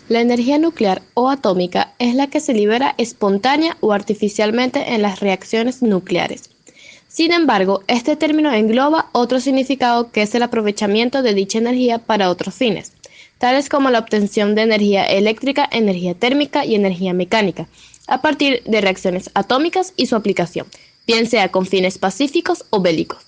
La energía nuclear o atómica es la que se libera espontánea o artificialmente en las reacciones nucleares. Sin embargo, este término engloba otro significado que es el aprovechamiento de dicha energía para otros fines, tales como la obtención de energía eléctrica, energía térmica y energía mecánica, a partir de reacciones atómicas y su aplicación, bien sea con fines pacíficos o bélicos.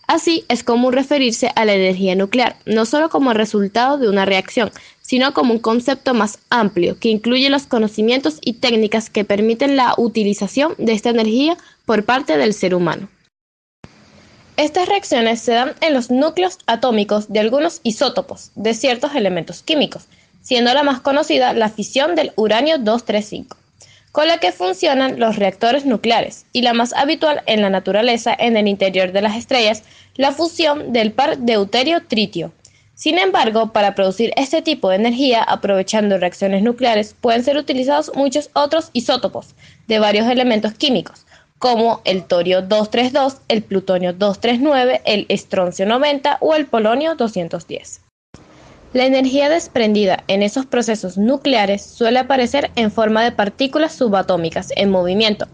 Así, es común referirse a la energía nuclear no solo como resultado de una reacción, sino como un concepto más amplio que incluye los conocimientos y técnicas que permiten la utilización de esta energía por parte del ser humano. Estas reacciones se dan en los núcleos atómicos de algunos isótopos de ciertos elementos químicos, siendo la más conocida la fisión del uranio 235, con la que funcionan los reactores nucleares, y la más habitual en la naturaleza en el interior de las estrellas, la fusión del par deuterio-tritio. Sin embargo, para producir este tipo de energía aprovechando reacciones nucleares pueden ser utilizados muchos otros isótopos de varios elementos químicos, como el torio 232, el plutonio 239, el estroncio 90 o el polonio 210. La energía desprendida en esos procesos nucleares suele aparecer en forma de partículas subatómicas en movimiento.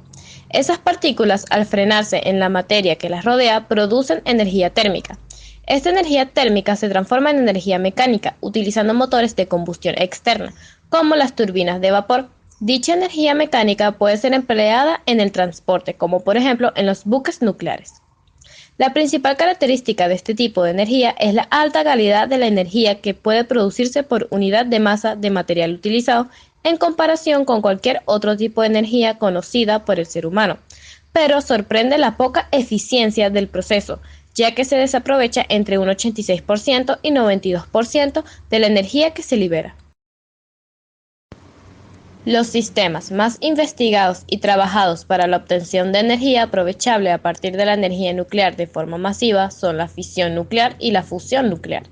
Esas partículas, al frenarse en la materia que las rodea, producen energía térmica. Esta energía térmica se transforma en energía mecánica, utilizando motores de combustión externa, como las turbinas de vapor. Dicha energía mecánica puede ser empleada en el transporte, como por ejemplo en los buques nucleares. La principal característica de este tipo de energía es la alta calidad de la energía que puede producirse por unidad de masa de material utilizado en comparación con cualquier otro tipo de energía conocida por el ser humano. Pero sorprende la poca eficiencia del proceso, ya que se desaprovecha entre un 86% y 92% de la energía que se libera. Los sistemas más investigados y trabajados para la obtención de energía aprovechable a partir de la energía nuclear de forma masiva son la fisión nuclear y la fusión nuclear.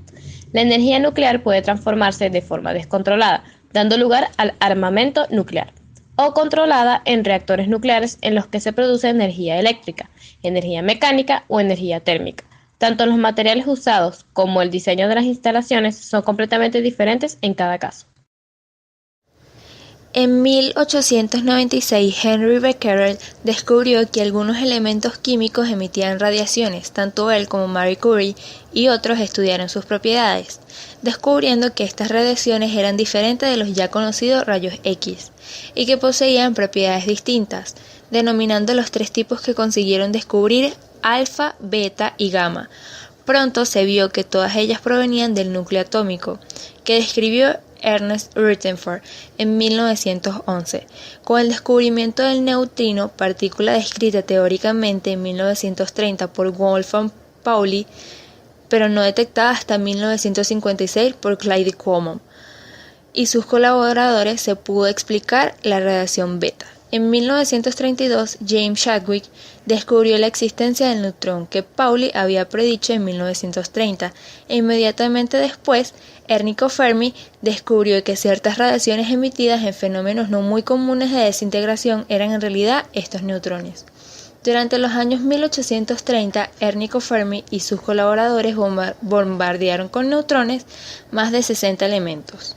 La energía nuclear puede transformarse de forma descontrolada, dando lugar al armamento nuclear, o controlada en reactores nucleares en los que se produce energía eléctrica, energía mecánica o energía térmica. Tanto los materiales usados como el diseño de las instalaciones son completamente diferentes en cada caso. En 1896, Henry Becquerel descubrió que algunos elementos químicos emitían radiaciones. Tanto él como Marie Curie y otros estudiaron sus propiedades, descubriendo que estas radiaciones eran diferentes de los ya conocidos rayos X y que poseían propiedades distintas, denominando los tres tipos que consiguieron descubrir: alfa, beta y gamma. Pronto se vio que todas ellas provenían del núcleo atómico, que describió Ernest Rutherford en 1911, con el descubrimiento del neutrino, partícula descrita teóricamente en 1930 por Wolfgang Pauli, pero no detectada hasta 1956 por Clyde Coulomb y sus colaboradores, se pudo explicar la radiación beta. En 1932, James Chadwick descubrió la existencia del neutrón que Pauli había predicho en 1930, e inmediatamente después, Enrico Fermi descubrió que ciertas radiaciones emitidas en fenómenos no muy comunes de desintegración eran en realidad estos neutrones. Durante los años 1830, Enrico Fermi y sus colaboradores bombardearon con neutrones más de 60 elementos,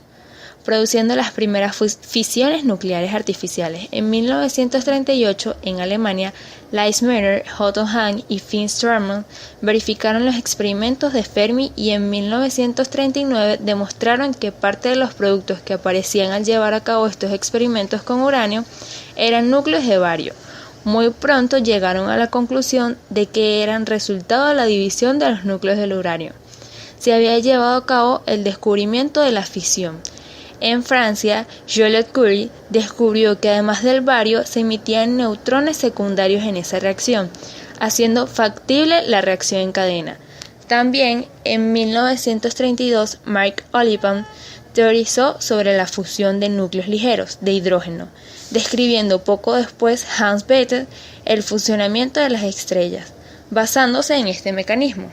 produciendo las primeras fisiones nucleares artificiales. En 1938, en Alemania, Leissner, Otto Hahn y Finn Strassmann verificaron los experimentos de Fermi y en 1939 demostraron que parte de los productos que aparecían al llevar a cabo estos experimentos con uranio eran núcleos de bario. Muy pronto llegaron a la conclusión de que eran resultado de la división de los núcleos del uranio. Se había llevado a cabo el descubrimiento de la fisión. En Francia, Joliot Curie descubrió que además del bario se emitían neutrones secundarios en esa reacción, haciendo factible la reacción en cadena. También en 1932, Mark Oliphant teorizó sobre la fusión de núcleos ligeros de hidrógeno, describiendo poco después Hans Bethe el funcionamiento de las estrellas, basándose en este mecanismo.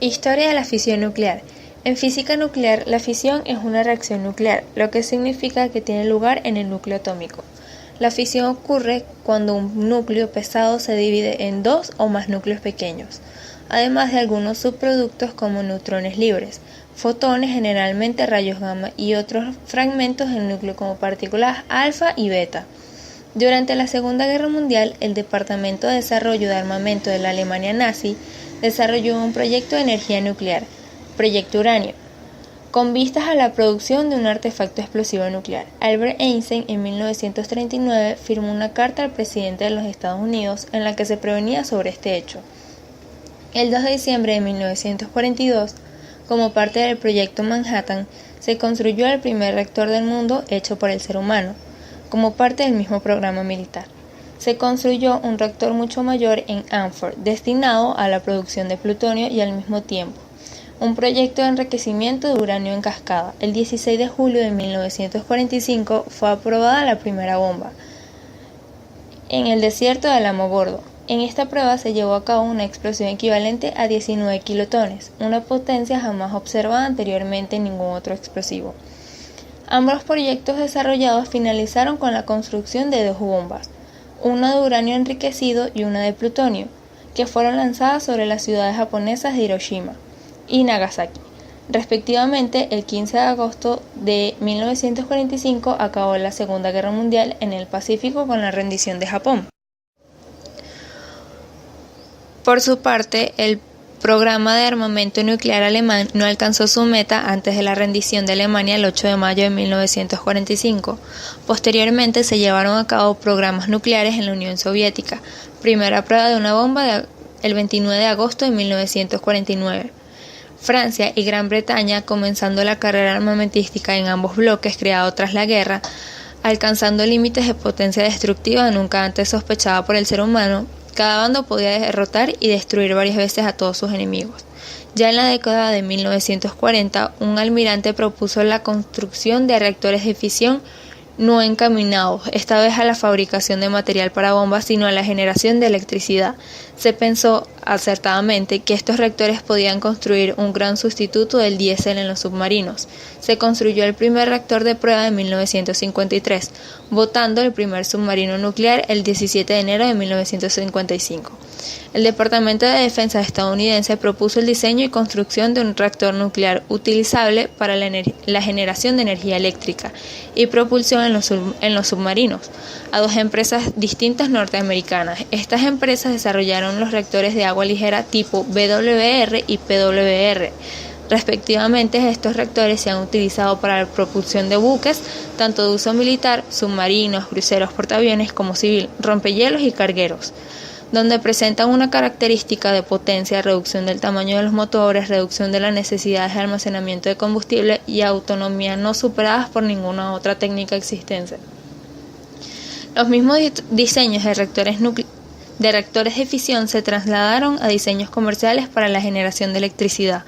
Historia de la fisión nuclear. En física nuclear, la fisión es una reacción nuclear, lo que significa que tiene lugar en el núcleo atómico. La fisión ocurre cuando un núcleo pesado se divide en dos o más núcleos pequeños, además de algunos subproductos como neutrones libres, fotones, generalmente rayos gamma, y otros fragmentos del núcleo como partículas alfa y beta. Durante la Segunda Guerra Mundial, el Departamento de Desarrollo de Armamento de la Alemania nazi desarrolló un proyecto de energía nuclear, Proyecto Uranio, con vistas a la producción de un artefacto explosivo nuclear. Albert Einstein en 1939 firmó una carta al presidente de los Estados Unidos en la que se prevenía sobre este hecho. El 2 de diciembre de 1942, como parte del proyecto Manhattan, se construyó el primer reactor del mundo hecho por el ser humano, como parte del mismo programa militar. Se construyó un reactor mucho mayor en Hanford, destinado a la producción de plutonio y al mismo tiempo un proyecto de enriquecimiento de uranio en cascada. El 16 de julio de 1945 fue aprobada la primera bomba en el desierto de Alamogordo. En esta prueba se llevó a cabo una explosión equivalente a 19 kilotones, una potencia jamás observada anteriormente en ningún otro explosivo. Ambos proyectos desarrollados finalizaron con la construcción de dos bombas, una de uranio enriquecido y una de plutonio, que fueron lanzadas sobre las ciudades japonesas de Hiroshima y Nagasaki. Respectivamente, el 15 de agosto de 1945 acabó la Segunda Guerra Mundial en el Pacífico con la rendición de Japón. Por su parte, el programa de armamento nuclear alemán no alcanzó su meta antes de la rendición de Alemania el 8 de mayo de 1945. Posteriormente se llevaron a cabo programas nucleares en la Unión Soviética, primera prueba de una bomba el 29 de agosto de 1949. Francia y Gran Bretaña, comenzando la carrera armamentística en ambos bloques creado tras la guerra, alcanzando límites de potencia destructiva nunca antes sospechada por el ser humano. Cada bando podía derrotar y destruir varias veces a todos sus enemigos. Ya en la década de 1940, un almirante propuso la construcción de reactores de fisión no encaminados, esta vez a la fabricación de material para bombas, sino a la generación de electricidad. Se pensó acertadamente que estos reactores podían construir un gran sustituto del diésel en los submarinos. Se construyó el primer reactor de prueba en 1953, botando el primer submarino nuclear el 17 de enero de 1955. El Departamento de Defensa estadounidense propuso el diseño y construcción de un reactor nuclear utilizable para la generación de energía eléctrica y propulsión en los submarinos, a dos empresas distintas norteamericanas. Estas empresas desarrollaron los reactores de agua ligera tipo BWR y PWR. Respectivamente, estos reactores se han utilizado para la propulsión de buques, tanto de uso militar, submarinos, cruceros, portaaviones, como civil, rompehielos y cargueros, donde presentan una característica de potencia, reducción del tamaño de los motores, reducción de las necesidades de almacenamiento de combustible y autonomía no superadas por ninguna otra técnica existente. Los mismos diseños de reactores de fisión se trasladaron a diseños comerciales para la generación de electricidad.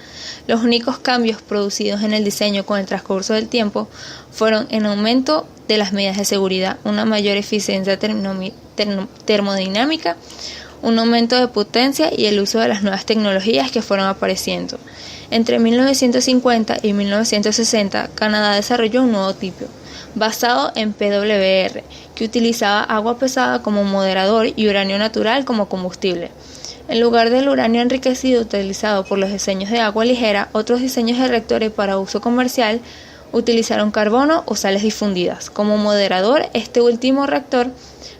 Los únicos cambios producidos en el diseño con el transcurso del tiempo fueron en aumento de las medidas de seguridad, una mayor eficiencia termodinámica, un aumento de potencia y el uso de las nuevas tecnologías que fueron apareciendo. Entre 1950 y 1960, Canadá desarrolló un nuevo tipo, basado en PWR, que utilizaba agua pesada como moderador y uranio natural como combustible. En lugar del uranio enriquecido utilizado por los diseños de agua ligera, otros diseños de reactores para uso comercial utilizaron carbono o sales difundidas. Como moderador, este último reactor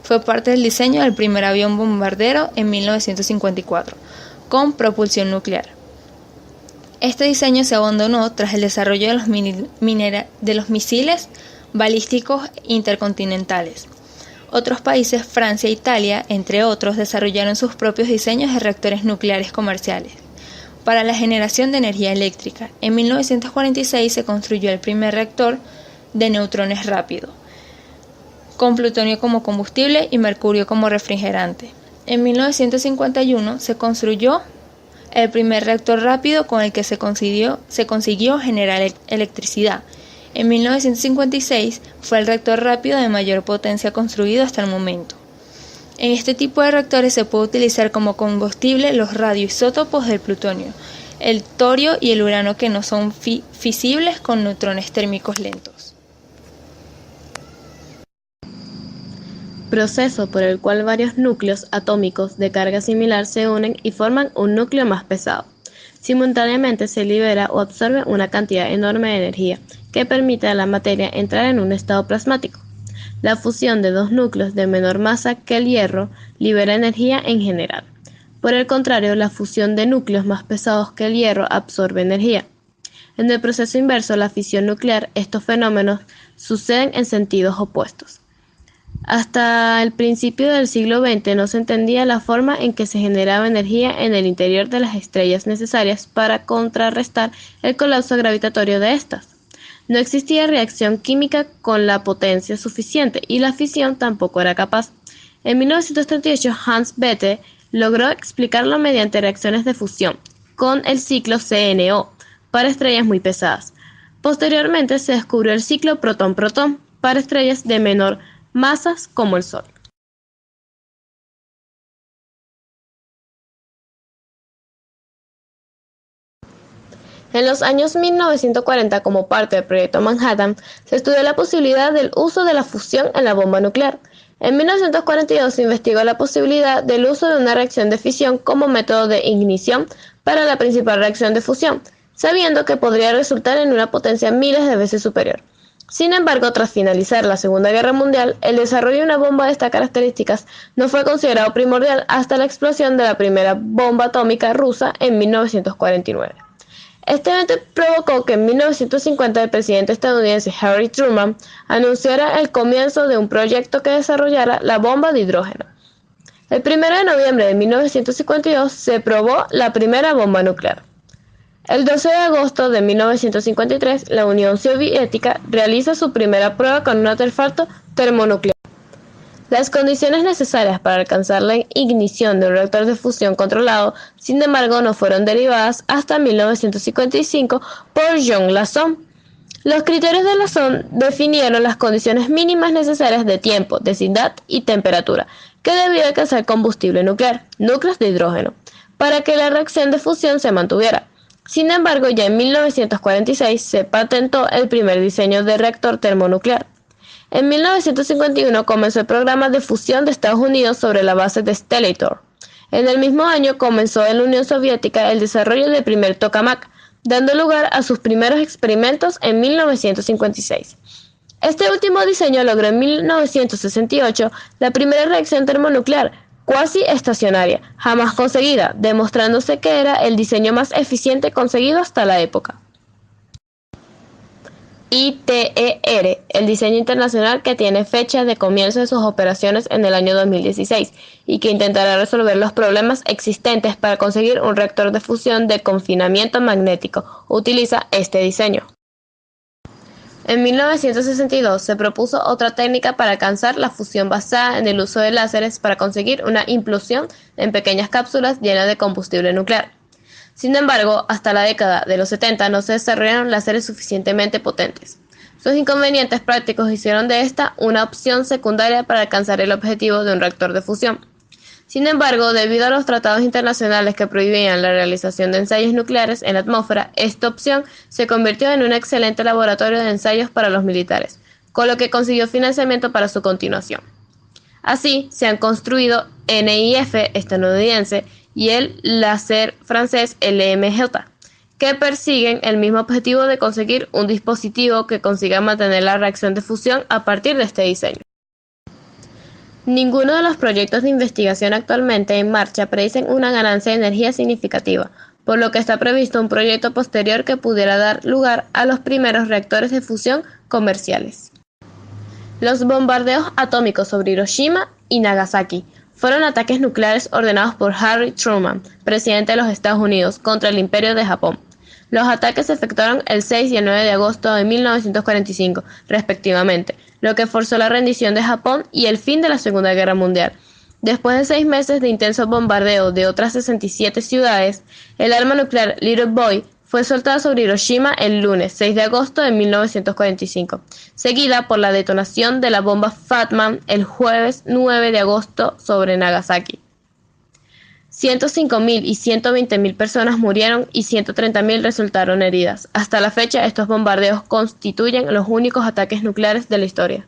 fue parte del diseño del primer avión bombardero en 1954, con propulsión nuclear. Este diseño se abandonó tras el desarrollo de los misiles balísticos intercontinentales. Otros países, Francia e Italia, entre otros, desarrollaron sus propios diseños de reactores nucleares comerciales para la generación de energía eléctrica. En 1946 se construyó el primer reactor de neutrones rápido, con plutonio como combustible y mercurio como refrigerante. En 1951 se construyó el primer reactor rápido con el que se consiguió generar electricidad. En 1956 fue el reactor rápido de mayor potencia construido hasta el momento. En este tipo de reactores se puede utilizar como combustible los radioisótopos del plutonio, el torio y el uranio, que no son fisibles con neutrones térmicos lentos. Proceso por el cual varios núcleos atómicos de carga similar se unen y forman un núcleo más pesado. Simultáneamente se libera o absorbe una cantidad enorme de energía que permite a la materia entrar en un estado plasmático. La fusión de dos núcleos de menor masa que el hierro libera energía en general. Por el contrario, la fusión de núcleos más pesados que el hierro absorbe energía. En el proceso inverso, la fisión nuclear, estos fenómenos suceden en sentidos opuestos. Hasta el principio del siglo XX no se entendía la forma en que se generaba energía en el interior de las estrellas necesarias para contrarrestar el colapso gravitatorio de estas. No existía reacción química con la potencia suficiente y la fisión tampoco era capaz. En 1938, Hans Bethe logró explicarlo mediante reacciones de fusión con el ciclo CNO para estrellas muy pesadas. Posteriormente se descubrió el ciclo protón-protón para estrellas de menor masas como el Sol. En los años 1940, como parte del Proyecto Manhattan, se estudió la posibilidad del uso de la fusión en la bomba nuclear. En 1942 se investigó la posibilidad del uso de una reacción de fisión como método de ignición para la principal reacción de fusión, sabiendo que podría resultar en una potencia miles de veces superior. Sin embargo, tras finalizar la Segunda Guerra Mundial, el desarrollo de una bomba de estas características no fue considerado primordial hasta la explosión de la primera bomba atómica rusa en 1949. Este evento provocó que en 1950 el presidente estadounidense Harry Truman anunciara el comienzo de un proyecto que desarrollara la bomba de hidrógeno. El 1 de noviembre de 1952 se probó la primera bomba nuclear. El 12 de agosto de 1953, la Unión Soviética realiza su primera prueba con un artefacto termonuclear. Las condiciones necesarias para alcanzar la ignición de un reactor de fusión controlado, sin embargo, no fueron derivadas hasta 1955 por John Lasson. Los criterios de Lasson definieron las condiciones mínimas necesarias de tiempo, densidad y temperatura que debía alcanzar combustible nuclear, núcleos de hidrógeno, para que la reacción de fusión se mantuviera. Sin embargo, ya en 1946 se patentó el primer diseño de reactor termonuclear. En 1951 comenzó el programa de fusión de Estados Unidos sobre la base de Stellar. En el mismo año comenzó en la Unión Soviética el desarrollo del primer tokamak, dando lugar a sus primeros experimentos en 1956. Este último diseño logró en 1968 la primera reacción termonuclear, cuasi estacionaria, jamás conseguida, demostrándose que era el diseño más eficiente conseguido hasta la época. ITER, el diseño internacional que tiene fecha de comienzo de sus operaciones en el año 2016 y que intentará resolver los problemas existentes para conseguir un reactor de fusión de confinamiento magnético, utiliza este diseño. En 1962 se propuso otra técnica para alcanzar la fusión basada en el uso de láseres para conseguir una implosión en pequeñas cápsulas llenas de combustible nuclear. Sin embargo, hasta la década de los 70 no se desarrollaron láseres suficientemente potentes. Sus inconvenientes prácticos hicieron de esta una opción secundaria para alcanzar el objetivo de un reactor de fusión. Sin embargo, debido a los tratados internacionales que prohibían la realización de ensayos nucleares en la atmósfera, esta opción se convirtió en un excelente laboratorio de ensayos para los militares, con lo que consiguió financiamiento para su continuación. Así, se han construido NIF estadounidense y el láser francés LMJ, que persiguen el mismo objetivo de conseguir un dispositivo que consiga mantener la reacción de fusión a partir de este diseño. Ninguno de los proyectos de investigación actualmente en marcha predicen una ganancia de energía significativa, por lo que está previsto un proyecto posterior que pudiera dar lugar a los primeros reactores de fusión comerciales. Los bombardeos atómicos sobre Hiroshima y Nagasaki fueron ataques nucleares ordenados por Harry Truman, presidente de los Estados Unidos, contra el Imperio de Japón. Los ataques se efectuaron el 6 y el 9 de agosto de 1945, respectivamente, lo que forzó la rendición de Japón y el fin de la Segunda Guerra Mundial. Después de 6 meses de intenso bombardeo de otras 67 ciudades, el arma nuclear Little Boy fue soltada sobre Hiroshima el lunes 6 de agosto de 1945, seguida por la detonación de la bomba Fat Man el jueves 9 de agosto sobre Nagasaki. 105.000 y 120.000 personas murieron y 130.000 resultaron heridas. Hasta la fecha, estos bombardeos constituyen los únicos ataques nucleares de la historia.